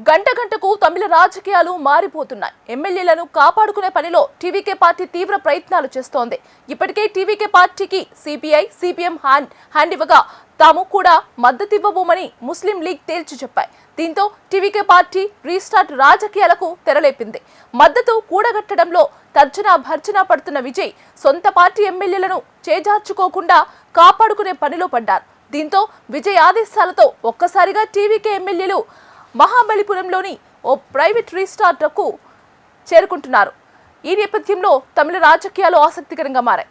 గంట గంటకు తమిళ రాజకీయాలు మారిపోతున్నాయి. ఎమ్మెల్యేలను కాపాడుకునే పనిలో టీవీకే పార్టీ తీవ్ర ప్రయత్నాలు చేస్తోంది. ఇప్పటికే టీవీకే పార్టీకి సిపిఐ, సిపిఎం హ్యాండ్ ఇవ్వగా తాము కూడా మద్దతివ్వబోమని ముస్లిం లీగ్ తేల్చి చెప్పాయి. దీంతో టీవీకే పార్టీ రీస్టార్ట్ రాజకీయాలకు తెరలేపింది. మద్దతు కూడగట్టడంలో తర్జనా భర్జనా పడుతున్న విజయ్ సొంత పార్టీ ఎమ్మెల్యేలను చేజార్చుకోకుండా కాపాడుకునే పనిలో పడ్డారు. దీంతో విజయ్ ఆదేశాలతో ఒక్కసారిగా టీవీకే ఎమ్మెల్యేలు మహాబలిపురంలోని ఓ ప్రైవేట్ రిసార్ట్కు చేరుకుంటున్నారు. ఈ నేపథ్యంలో తమిళ రాజకీయాలు ఆసక్తికరంగా మారాయి.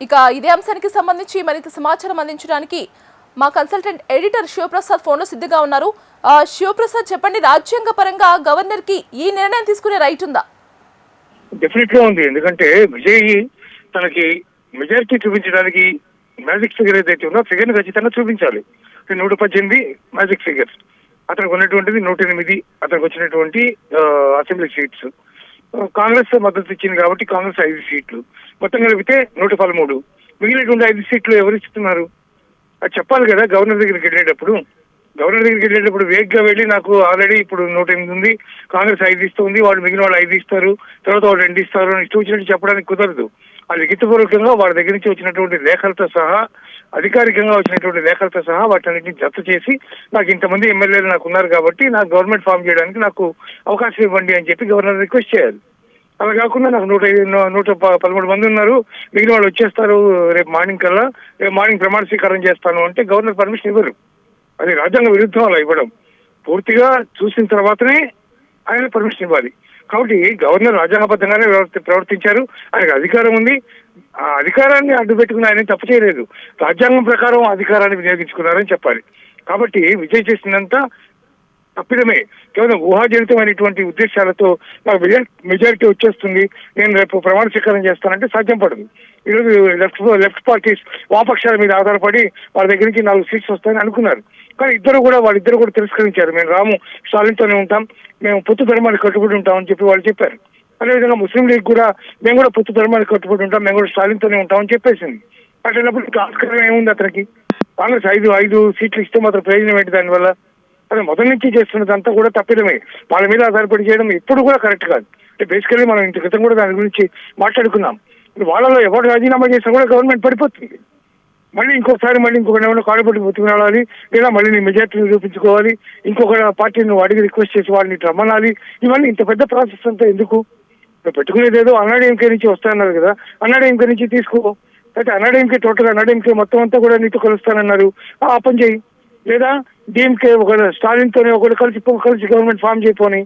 ఇక ఇదే అంశానికి సంబంధించి మరింత సమాచారం అందించడానికి మా కన్సల్టెంట్ ఎడిటర్ శివప్రసాద్ ఫోన్లో సిద్ధంగా ఉన్నారు. శివప్రసాద్, చెప్పండి, రాజ్యాంగ పరంగా గవర్నర్ కి ఈ నిర్ణయం తీసుకునే రైట్ ఉందా? డెఫినెట్ గా ఉంది. ఎందుకంటే విజయ్ తనకి మెజారిటీ చూపించడానికి మ్యాజిక్ ఫిగర్ ఏదైతే ఉందో ఫిగర్ ని ఖచ్చితంగా చూపించాలి. 118 మ్యాజిక్ ఫిగర్, అతనికి ఉన్నటువంటిది 108 అతనికి వచ్చినటువంటి అసెంబ్లీ సీట్స్. కాంగ్రెస్ మద్దతు ఇచ్చింది కాబట్టి కాంగ్రెస్ 5 సీట్లు, మొత్తం కలిపితే 113. మిగిలినటువంటి 5 సీట్లు ఎవరు ఇస్తున్నారు అది చెప్పాలి కదా. గవర్నర్ దగ్గరికి వెళ్ళేటప్పుడు వేగ్గా వెళ్ళి నాకు ఆల్రెడీ ఇప్పుడు 108 ఉంది, కాంగ్రెస్ 5 ఇస్తుంది, వాళ్ళు మిగిలిన వాళ్ళు 5 ఇస్తారు, తర్వాత వాళ్ళు 2 ఇస్తారు అని ఇష్టం వచ్చినట్టు చెప్పడానికి కుదరదు. అది లిఖితపూర్వకంగా వాళ్ళ దగ్గర నుంచి వచ్చినటువంటి లేఖలతో సహా, అధికారికంగా వచ్చినటువంటి లేఖలతో సహా వాటన్నిటిని జప్తు చేసి నాకు ఇంతమంది ఎమ్మెల్యేలు నాకు ఉన్నారు కాబట్టి నాకు గవర్నమెంట్ ఫామ్ చేయడానికి నాకు అవకాశం ఇవ్వండి అని చెప్పి గవర్నర్ రిక్వెస్ట్ చేయాలి. అలా కాకుండా నాకు 113 మంది ఉన్నారు, మిగిలిన వాళ్ళు వచ్చేస్తారు రేపు మార్నింగ్ కల్లా, రేపు మార్నింగ్ ప్రమాణ స్వీకారం చేస్తాను అంటే గవర్నర్ పర్మిషన్ ఇవ్వరు. అది రాజ్యాంగ విరుద్ధం అలా ఇవ్వడం. పూర్తిగా చూసిన తర్వాతనే ఆయన పర్మిషన్ ఇవ్వాలి. కాబట్టి గవర్నర్ రాజ్యాంగబద్ధంగానే ప్రవర్తించారు. ఆయనకు అధికారం ఉంది. ఆ అధికారాన్ని అడ్డుపెట్టుకుని ఆయన తప్పు చేయలేదు. రాజ్యాంగం ప్రకారం అధికారాన్ని వినియోగించుకున్నారని చెప్పాలి. కాబట్టి విజయ్ చేసినంత తప్పిదమే. కేవలం ఊహాజనితమైనటువంటి ఉద్దేశాలతో నాకు మెజారిటీ వచ్చేస్తుంది, నేను రేపు ప్రమాణ స్వీకారం చేస్తానంటే సాధ్యం పడదు. ఈరోజు లెఫ్ట్ పార్టీస్ వామపక్షాల మీద ఆధారపడి వాళ్ళ దగ్గర నుంచి 4 సీట్స్ వస్తాయని అనుకున్నారు. కానీ వాళ్ళిద్దరు కూడా తిరస్కరించారు. మేము రాము, స్టాలిన్తోనే ఉంటాం, మేము పొత్తు ధర్మానికి కట్టుబడి ఉంటామని చెప్పి వాళ్ళు చెప్పారు. అదేవిధంగా ముస్లిం లీగ్ కూడా మేము కూడా పొత్తు ధర్మానికి కట్టుబడి ఉంటాం, మేము కూడా స్టాలిన్తోనే ఉంటామని చెప్పేసింది. అట్లయినప్పుడు ఆస్కారం ఏముంది అతనికి? కాంగ్రెస్ 5 సీట్లు ఇస్తే మాత్రం ప్రయోజనం ఏంటి దానివల్ల? అదే మొదటి నుంచి చేస్తున్నదంతా కూడా తప్పిదమే. వాళ్ళ మీద ఆధారపడి చేయడం ఎప్పుడు కూడా కరెక్ట్ కాదు. అంటే బేసికల్లీ మనం ఇంత క్రితం కూడా దాని గురించి మాట్లాడుకున్నాం. వాళ్ళలో ఎవరు రాజీనామా చేసినా కూడా గవర్నమెంట్ పడిపోతుంది. మళ్ళీ ఇంకొకసారి ఏమైనా కాడపట్టి బతుకునాడాలి, లేదా మళ్ళీ నీ మెజార్టీని నిరూపించుకోవాలి, ఇంకొక పార్టీని నువ్వు అడిగి రిక్వెస్ట్ చేసి వాళ్ళని రమ్మనాలి. ఇవన్నీ ఇంత పెద్ద ప్రాసెస్ అంతా ఎందుకు? పెట్టుకునేది ఏదో అన్నాడీఎంకే నుంచి వస్తానన్నారు కదా, అన్నాడీఎంకే నుంచి తీసుకో. అయితే అన్నాడీఎంకే టోటల్ అన్నాడీఎంకే మొత్తం అంతా కూడా నీతో కలుస్తానన్నారు, ఆ పని చేయి. లేదా డిఎంకే ఒక స్టాలిన్తోనే ఒకటి కలిసి గవర్నమెంట్ ఫామ్ చేయపోని.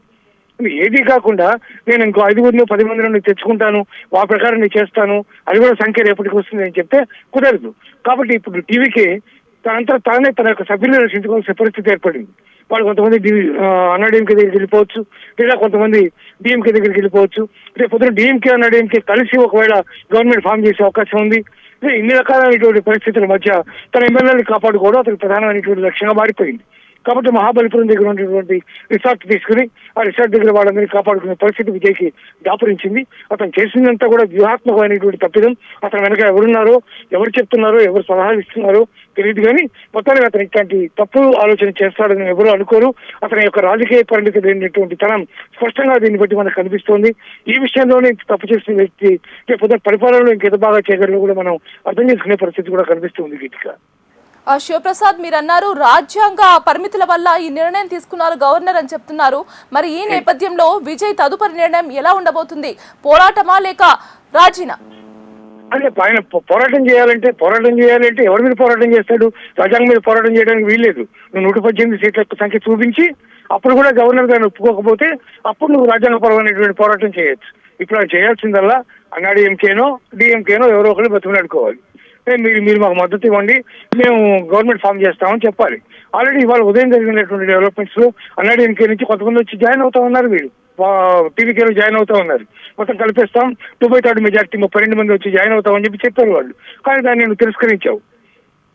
ఏది కాకుండా నేను ఇంకో 5-10 మందిని తెచ్చుకుంటాను, ఆ ప్రకారం నేను చేస్తాను, అది కూడా సంఖ్య రేపటికి వస్తుంది అని చెప్తే కుదరదు. కాబట్టి ఇప్పుడు టీవీకి తానే తన యొక్క సభ్యులను రక్షించుకోవాల్సిన పరిస్థితి ఏర్పడింది. వాళ్ళు కొంతమంది అన్నాడీఎంకే దగ్గరికి వెళ్ళిపోవచ్చు, లేదా కొంతమంది డిఎంకే దగ్గరికి వెళ్ళిపోవచ్చు. రేపు పొద్దున డిఎంకే అన్నాడీఎంకే కలిసి ఒకవేళ గవర్నమెంట్ ఫామ్ చేసే అవకాశం ఉంది. ఇన్ని రకాలైనటువంటి పరిస్థితుల మధ్య తన ఎమ్మెల్యేని కాపాడుకోవడం అతనికి ప్రధానమైనటువంటి లక్ష్యంగా మారిపోయింది. కాబట్టి మహాబలిపురం దగ్గర ఉన్నటువంటి రిసార్ట్ తీసుకుని ఆ రిసార్ట్ దగ్గర వాళ్ళందరినీ కాపాడుకునే పరిస్థితి విజయ్కి దాపురించింది. అతను చేసిందంతా కూడా వ్యూహాత్మకమైనటువంటి తప్పిదం. అతను వెనక ఎవరున్నారో, ఎవరు చెప్తున్నారో, ఎవరు సలహాలు ఇస్తున్నారో తెలియదు. కానీ మొత్తానికి అతను ఇట్లాంటి తప్పు ఆలోచన చేస్తాడని ఎవరు అనుకోరు. అతని యొక్క రాజకీయ పరిణితి లేనటువంటి తనం స్పష్టంగా దీన్ని బట్టి మనకు కనిపిస్తోంది. ఈ విషయంలోనే తప్పు చేసిన వ్యక్తి లేకపోతే పరిపాలనలో ఇంకెంత బాగా చేయగలరో కూడా మనం అర్థం చేసుకునే పరిస్థితి కూడా కనిపిస్తుంది. గీతిక, శివప్రసాద్, మీరు అన్నారు రాజ్యాంగ పరిమితుల వల్ల ఈ నిర్ణయం తీసుకున్నారు గవర్నర్ అని చెప్తున్నారు. మరి ఈ నేపథ్యంలో విజయ్ తదుపరి నిర్ణయం ఎలా ఉండబోతుంది? పోరాటమా లేక రాజీనా? అంటే ఆయన పోరాటం చేయాలంటే ఎవరి మీద పోరాటం చేస్తాడు? రాజ్యాంగం మీద పోరాటం చేయడానికి వీల్లేదు. నువ్వు 118 సీట్ల సంఖ్య చూపించి అప్పుడు కూడా గవర్నర్ గారిని ఒప్పుకోకపోతే అప్పుడు నువ్వు రాజ్యాంగపరమైనటువంటి పోరాటం చేయొచ్చు. ఇప్పుడు చేయాల్సిందల్లా అన్నాడీఎంకేనో డిఎంకేనో ఎవరో ఒకరు బతుకులాడుకోవాలి. మీరు మాకు మద్దతు ఇవ్వండి, మేము గవర్నమెంట్ ఫామ్ చేస్తామని చెప్పాలి. ఆల్రెడీ ఇవాళ ఉదయం జరిగినటువంటి డెవలప్మెంట్స్ లో అన్నాడీఎంకే నుంచి కొంతమంది వచ్చి జాయిన్ అవుతా ఉన్నారు, వీళ్ళు టీవీకేలో జాయిన్ అవుతా ఉన్నారు. మొత్తం కలిపేస్తాం 2/3 మెజార్టీ 32 మంది వచ్చి జాయిన్ అవుతామని చెప్పారు వాళ్ళు. కానీ దాన్ని నేను తిరస్కరించావు.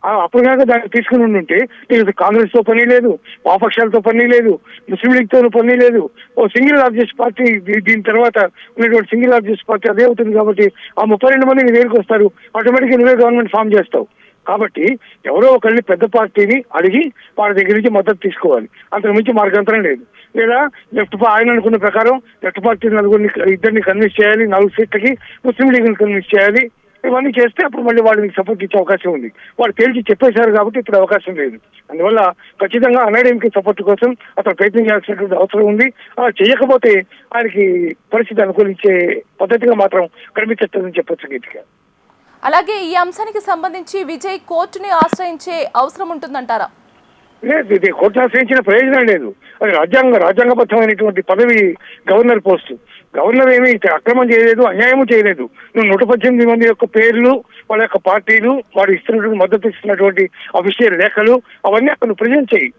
అప్పుడు కనుక దాన్ని తీసుకుని ఉంటే నీకు కాంగ్రెస్ తో పని లేదు, వామపక్షాలతో పని లేదు, ముస్లిం లీగ్ తో పని లేదు. ఓ సింగిల్ లార్జెస్ట్ పార్టీ, దీని తర్వాత ఉన్నటువంటి సింగిల్ లార్జెస్ట్ పార్టీ అదే అవుతుంది. కాబట్టి ఆ 32 మంది నీ దగ్గరికి వస్తారు, ఆటోమేటిక్గా నువ్వే గవర్నమెంట్ ఫామ్ చేస్తావు. కాబట్టి ఎవరో ఒకరిని పెద్ద పార్టీని అడిగి వాళ్ళ దగ్గర నుంచి మద్దతు తీసుకోవాలి. అంతకు మించి మార్గాంతరం లేదు. లేదా ఆయన అనుకున్న ప్రకారం లెఫ్ట్ పార్టీ ఇద్దరిని కన్విన్స్ చేయాలి, 4 సీట్లకి ముస్లిం లీగ్ని కన్విన్స్ చేయాలి. ఇవన్నీ చేస్తే అప్పుడు మళ్ళీ వాళ్ళకి సపోర్ట్ ఇచ్చే అవకాశం ఉంది. వాళ్ళు తేల్చి చెప్పేశారు కాబట్టి ఇప్పుడు అవకాశం లేదు. అందువల్ల ఖచ్చితంగా అన్నాడీఎంకే సపోర్ట్ కోసం అతను ప్రయత్నం చేయాల్సినటువంటి అవసరం ఉంది. అలా చేయకపోతే ఆయనకి పరిస్థితి అనుకూలించే పద్ధతిగా మాత్రం కనిపించట్లేదని చెప్పొచ్చు గీతిక. అలాగే ఈ అంశానికి సంబంధించి విజయ్ కోర్టుని ఆశ్రయించే అవసరం ఉంటుందంటారా? లేదు, ఇది కోర్టును ఆశ్రయించిన ప్రయోజనం లేదు. అది రాజ్యాంగబద్ధమైనటువంటి పదవి గవర్నర్ పోస్టు. గవర్నర్ ఏమీ అక్రమం చేయలేదు, అన్యాయము చేయలేదు. నువ్వు 118 మంది యొక్క పేర్లు, వాళ్ళ యొక్క పార్టీలు, వాడు ఇస్తున్నటువంటి మద్దతు ఇస్తున్నటువంటి అఫీషియల్ లేఖలు అవన్నీ అక్కడ నువ్వు ప్రజెంట్ చేయి.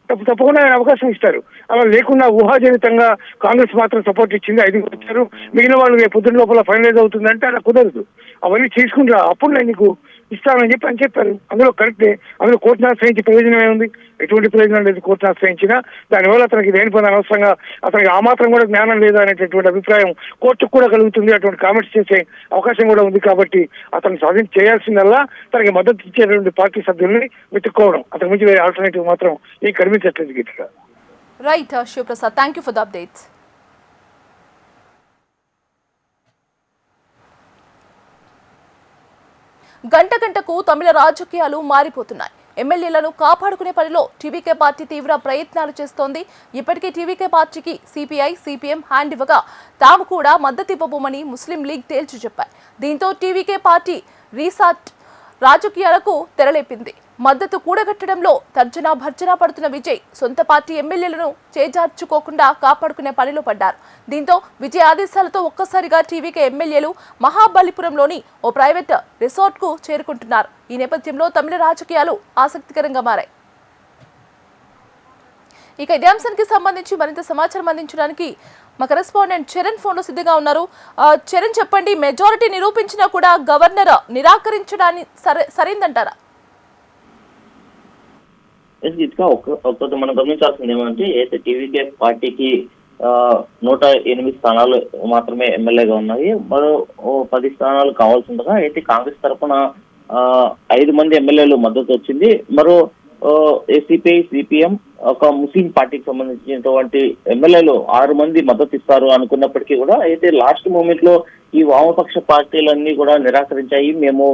తప్పకుండా ఆయన అవకాశం ఇస్తారు. అలా లేకుండా ఊహాజనితంగా కాంగ్రెస్ మాత్రం సపోర్ట్ ఇచ్చింది, 5 వచ్చారు, మిగిలిన వాళ్ళు పొద్దున్న లోపల ఫైనలైజ్ అవుతుందంటే అలా కుదరదు. అవన్నీ చేసుకుంటా అప్పుడు నేను నీకు ఇస్తానని చెప్పి అని చెప్పారు. అందులో కరెక్టే. అందులో కోర్టును ఆశ్రయించే ప్రయోజనం ఏముంది? ఎటువంటి ప్రయోజనం లేదు కోర్టును ఆశ్రయించినా. దానివల్ల అతనికి దేని పని అనవసరంగా అతనికి ఆ మాత్రం కూడా జ్ఞానం లేదా అనేటటువంటి అభిప్రాయం కోర్టుకు కూడా కలుగుతుంది. అటువంటి కామెంట్స్ చేసే అవకాశం కూడా ఉంది. కాబట్టి అతను చేయాల్సిందల్లా తనకి మద్దతు ఇచ్చేటువంటి పార్టీ సభ్యుల్ని వెతుక్కోవడం. అతని నుంచి వేరే ఆల్టర్నేటివ్ మాత్రం ఏం కనిపించట్లేదు Geethika. Right Shivaprasad, thank you for the updates. గంటకు తమిళ రాజకీయాలు మారిపోతున్నాయి. ఎమ్మెల్యేలను కాపాడుకునే పనిలో టీవీకే పార్టీ తీవ్ర ప్రయత్నాలు చేస్తోంది. ఇప్పటికే టీవీకే పార్టీకి సిపిఐ, సిపిఎం హ్యాండ్ ఇవ్వగా తాము కూడా మద్దతు ఇవ్వబోమని ముస్లిం లీగ్ తేల్చి చెప్పాయి. దీంతో టీవీకే పార్టీ రీసార్ట్ రాజకీయాలకు తెరలేపింది. మద్దతు కూడగట్టడంలో తర్జనా భర్జనా పడుతున్న విజయ్ సొంత పార్టీ ఎమ్మెల్యేలను చేజార్చుకోకుండా కాపాడుకునే పనిలో పడ్డారు. దీంతో విజయ్ ఆదేశాలతో ఒక్కసారిగా టీవీకే ఎమ్మెల్యేలు మహాబలిపురంలోని ఓ ప్రైవేట్ రిసార్ట్కు చేరుకుంటున్నారు. ఈ నేపథ్యంలో తమిళ రాజకీయాలు ఆసక్తికరంగా మారాయి. ఇక ఇదే అంశానికి సంబంధించి మరింత సమాచారం అందించడానికి మా కరెస్పాండెంట్ చరణ్ ఫోన్లో సిద్ధంగా ఉన్నారు. చరణ్, చెప్పండి, మెజారిటీ నిరూపించినా కూడా గవర్నర్ నిరాకరించడాన్ని సరైందంటారా? ఒక్కటి మనం గమనించాల్సింది ఏమంటే, అయితే టీవీకే పార్టీకి 108 స్థానాలు మాత్రమే ఎమ్మెల్యేగా ఉన్నాయి. మరో 10 స్థానాలు కావాల్సి ఉండగా అయితే కాంగ్రెస్ తరఫున 5 మంది ఎమ్మెల్యేలు మద్దతు వచ్చింది. మరో సిపిఐ, సిపిఎం, ఒక ముస్లిం పార్టీకి సంబంధించినటువంటి ఎమ్మెల్యేలు 6 మంది మద్దతు ఇస్తారు అనుకున్నప్పటికీ కూడా అయితే లాస్ట్ మూమెంట్ లో ఈ వామపక్ష పార్టీలన్నీ కూడా నిరాకరించాయి. మేము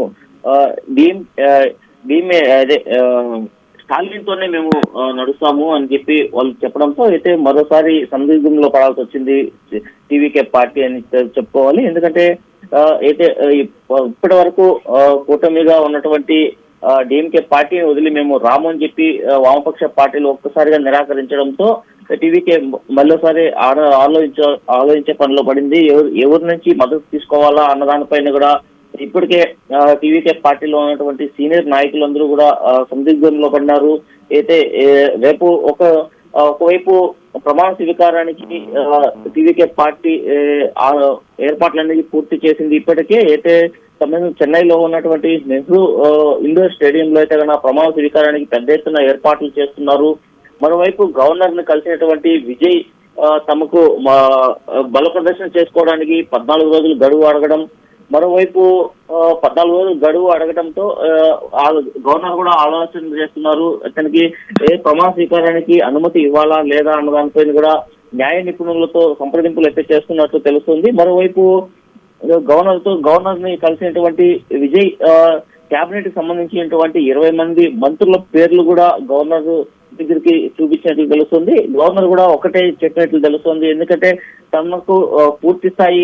స్టాలిన్ తోనే మేము నడుస్తాము అని చెప్పి వాళ్ళు చెప్పడంతో అయితే మరోసారి సందిగ్ధంలో పడాల్సి వచ్చింది టీవీకే పార్టీ అని చెప్పుకోవాలి. ఎందుకంటే అయితే ఇప్పటి వరకు కూటమిగా ఉన్నటువంటి డిఎంకే పార్టీని వదిలి మేము రాము అని చెప్పి వామపక్ష పార్టీలు ఒక్కసారిగా నిరాకరించడంతో టీవీకే మరోసారి ఆలోచించే పనిలో పడింది. ఎవరి నుంచి మద్దతు తీసుకోవాలా అన్న దానిపైన కూడా ఇప్పటికే టీవీకే పార్టీలో ఉన్నటువంటి సీనియర్ నాయకులందరూ కూడా సందిగ్ధంలో పడినారు. అయితే రేపు ఒకవైపు ప్రమాణ స్వీకారానికి టీవీకే పార్టీ ఏర్పాట్లన్నీ పూర్తి చేసింది. ఇప్పటికే అయితే చెన్నైలో ఉన్నటువంటి నెహ్రూ ఇండోర్ స్టేడియంలో అయితే కన్నా ప్రమాణ స్వీకారానికి పెద్ద ఎత్తున ఏర్పాట్లు చేస్తున్నారు. మరోవైపు గవర్నర్ ని కలిసినటువంటి విజయ్ తమకు బల ప్రదర్శన చేసుకోవడానికి 14 రోజులు గడువు అడగడం, మరోవైపు 14 రోజులు గడువు అడగడంతో గవర్నర్ కూడా ఆలోచన చేస్తున్నారు. అతనికి ప్రమాణ స్వీకారానికి అనుమతి ఇవ్వాలా లేదా అన్న దానిపైన కూడా న్యాయ నిపుణులతో సంప్రదింపులు అయితే చేస్తున్నట్టు తెలుస్తుంది. మరోవైపు గవర్నర్ ని కలిసినటువంటి విజయ్ కేబినెట్ కి సంబంధించినటువంటి 20 మంది మంత్రుల పేర్లు కూడా గవర్నర్ దగ్గరికి చూపించినట్లు తెలుస్తుంది. గవర్నర్ కూడా ఒకటే చెప్పినట్లు తెలుస్తుంది. ఎందుకంటే తమకు పూర్తి స్థాయి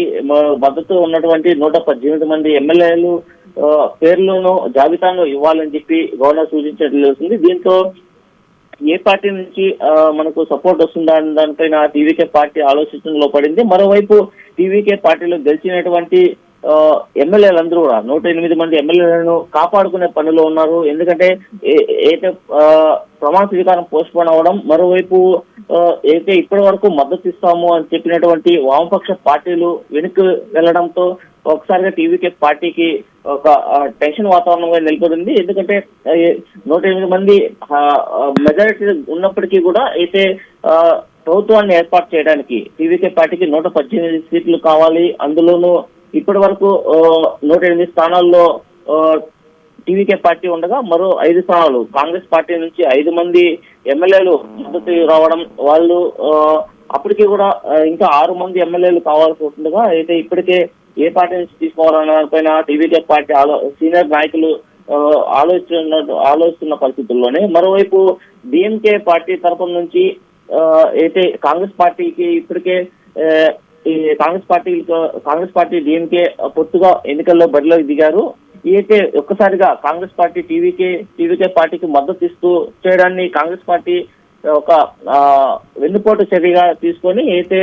మద్దతు ఉన్నటువంటి 118 మంది ఎమ్మెల్యేలు పేర్లను జాబితాను ఇవ్వాలని చెప్పి గవర్నర్ సూచించినట్లు తెలుస్తుంది. దీంతో ఏ పార్టీ నుంచి మనకు సపోర్ట్ వస్తుందా అనే దానిపైన టీవీకే పార్టీ ఆలోచించడంలో పడింది. మరోవైపు టీవీకే పార్టీలో గెలిచినటువంటి ఎమ్మెల్యేలందరూ కూడా 108 మంది ఎమ్మెల్యేలను కాపాడుకునే పనిలో ఉన్నారు. ఎందుకంటే అయితే ప్రమాణ స్వీకారం పోస్ట్ పోన్ అవ్వడం, మరోవైపు అయితే ఇప్పటి వరకు మద్దతు ఇస్తాము అని చెప్పినటువంటి వామపక్ష పార్టీలు వెనక్కి వెళ్లడంతో ఒకసారిగా టీవీకే పార్టీకి ఒక టెన్షన్ వాతావరణంగా నిలబడింది. ఎందుకంటే 108 మంది మెజారిటీ ఉన్నప్పటికీ కూడా అయితే ప్రభుత్వాన్ని ఏర్పాటు చేయడానికి టీవీకే పార్టీకి 118 సీట్లు కావాలి. అందులోనూ ఇప్పటి వరకు 108 స్థానాల్లో టీవీకే పార్టీ ఉండగా మరో 5 స్థానాలు కాంగ్రెస్ పార్టీ నుంచి 5 మంది ఎమ్మెల్యేలు మద్దతు రావడం, వాళ్ళు అప్పటికి కూడా ఇంకా 6 మంది ఎమ్మెల్యేలు కావాల్సి వస్తుండగా అయితే ఇప్పటికే ఏ పార్టీ నుంచి తీసుకోవాలన్న దానిపైన టీవీకే పార్టీ సీనియర్ నాయకులు ఆలోచిస్తున్న పరిస్థితుల్లోనే మరోవైపు డిఎంకే పార్టీ తరఫు నుంచి అయితే కాంగ్రెస్ పార్టీకి ఇప్పటికే ఈ కాంగ్రెస్ పార్టీ డిఎంకే పొత్తుగా ఎన్నికల్లో బరిలోకి దిగారు. అయితే ఒక్కసారిగా కాంగ్రెస్ పార్టీ టీవీకే పార్టీకి మద్దతు ఇస్తూ చేయడాన్ని కాంగ్రెస్ పార్టీ ఒక వెన్నుపోటు చర్యగా తీసుకొని అయితే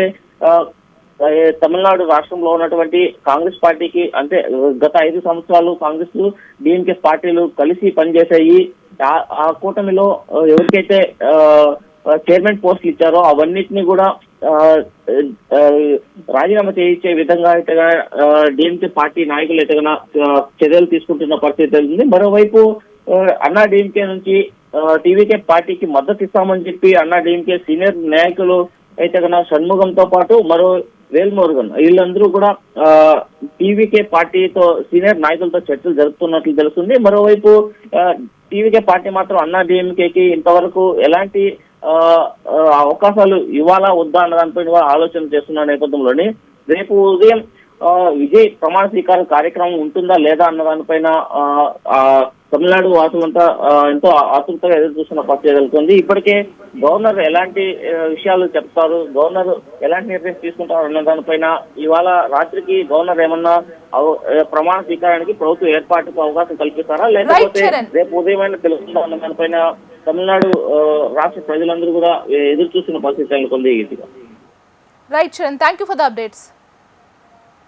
తమిళనాడు రాష్ట్రంలో ఉన్నటువంటి కాంగ్రెస్ పార్టీకి అంటే గత 5 సంవత్సరాలు కాంగ్రెస్ డిఎంకే పార్టీలు కలిసి పనిచేశాయి. ఆ కూటమిలో ఎవరికైతే చైర్మన్ పోస్టులు ఇచ్చారో అవన్నిటిని కూడా రాజీనామా చేయించే విధంగా అయితే డిఎంకే పార్టీ నాయకులు అయితే చర్యలు తీసుకుంటున్న పరిస్థితి ఉంది. మరోవైపు అన్నా డిఎంకే నుంచి టీవీకే పార్టీకి మద్దతు ఇస్తామని చెప్పి అన్నా డిఎంకే సీనియర్ నాయకులు అయితే షణ్ముగంతో పాటు మరో వేల్మురుగన్ వీళ్ళందరూ కూడా టీవీకే పార్టీతో సీనియర్ నాయకులతో చర్చలు జరుపుతున్నట్లు తెలుస్తుంది. మరోవైపు టీవీకే పార్టీ మాత్రం అన్నా డిఎంకేకి ఇంతవరకు ఎలాంటి అవకాశాలు ఇవ్వాలా వద్దా అన్న దానిపైన కూడా ఆలోచన చేస్తున్న నేపథ్యంలోని రేపు ఉదయం విజయ్ ప్రమాణ స్వీకార కార్యక్రమం ఉంటుందా లేదా అన్న దానిపైన తమిళనాడు వాసులంతా ఎంతో ఆతృతగా ఎదురు చూస్తున్న పరిస్థితి జరుగుతుంది. ఇప్పటికే గవర్నర్ ఎలాంటి విషయాలు చెప్తారు, గవర్నర్ ఎలాంటి నిర్ణయం తీసుకుంటారు అన్న దానిపైన ఇవాళ రాత్రికి గవర్నర్ ఏమన్నా ప్రమాణ స్వీకారానికి ప్రభుత్వ ఏర్పాటుకు అవకాశం కల్పిస్తారా లేకపోతే రేపు ఉదయమైనా తెలుస్తుందా అన్న దానిపైన తమిళనాడు రాష్ట్ర ప్రజలందరూ కూడా ఎదురు చూస్తున్న పరిస్థితి నెలకొంది. Right Charan, thank you for the updates.